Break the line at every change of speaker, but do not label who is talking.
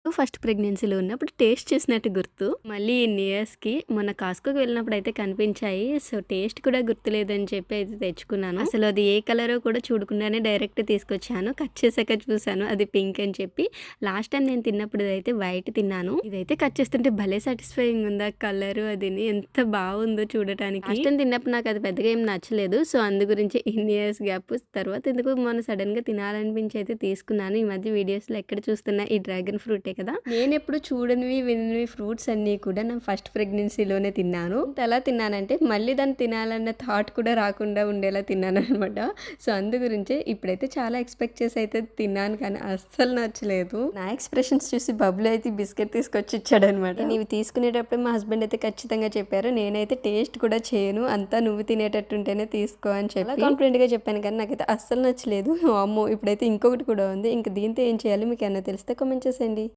First ప్రెగ్నెన్సీలో ఉన్నప్పుడు taste చేసినట్టు గుర్తు. మళ్ళీ ఇన్ని ఇయర్స్‌కి మొన్న కాస్కోకి వెళ్ళినప్పుడు అయితే కనిపించాయి. సో, టేస్ట్ కూడా గుర్తులేదని చెప్పి అయితే తెచ్చుకున్నాను. అసలు అది ఏ కలరో కూడా చూడకుండానే డైరెక్ట్ తీసుకొచ్చాను. కట్ చేసాక చూసాను అది పింక్ అని చెప్పి. లాస్ట్ టైమ్ నేను తిన్నప్పుడు ఇదైతే వైట్ తిన్నాను. ఇదైతే కట్ చేస్తుంటే భలే సాటిస్ఫైయింగ్ ఉంది ఆ కలరు అదిని. ఎంత బాగుందో చూడటానికి. లాస్ట్ టైమ్ తిన్నప్పుడు నాకు అది పెద్దగా ఏం నచ్చలేదు. సో, అందు గురించి ఇన్ని ఇయర్స్ గ్యాప్ తర్వాత ఎందుకో మొన్న సడెన్‌గా తినాలనిపించి అయితే తీసుకున్నాను. ఈ మధ్య వీడియోస్‌లో ఎక్కడ చూస్తున్నా ఈ డ్రాగన్ ఫ్రూటే కదా! నేనెప్పుడు చూడనివి, విననివి ఫ్రూట్స్ అన్నీ కూడా నా ఫస్ట్ ప్రెగ్నెన్సీలోనే తిన్నాను. ఎలా తిన్నానంటే మళ్ళీ దాన్ని తినాలన్న థాట్ కూడా రాకుండా ఉండేలా తిన్నాననమాట. సో, అందు గురించే ఇప్పుడైతే చాలా ఎక్స్‌పెక్ట్ చేసి అయితే తిన్నాను కానీ అస్సలు నచ్చలేదు. నా ఎక్స్‌ప్రెషన్స్ చూసి బబ్లు అయితే బిస్కెట్ తీసుకొచ్చి ఇచ్చాడనమాట. నేను ఇవి తీసుకునేటప్పుడే మా హస్బెండ్ అయితే ఖచ్చితంగా చెప్పారు. నేనైతే టేస్ట్ కూడా చేయను. అంతా నువ్వు తినేటట్టుంటేనే తీసుకో అని చెప్పి కాన్ఫిడెంట్‌గా చెప్పాను కానీ నాకైతే అస్సలు నచ్చలేదు. అమ్మో! ఇప్పుడైతే ఇంకొకటి కూడా ఉంది. ఇంక దీంతో ఏం చేయాలి మీకేమన్నా తెలిస్తే కామెంట్ చేసేయండి.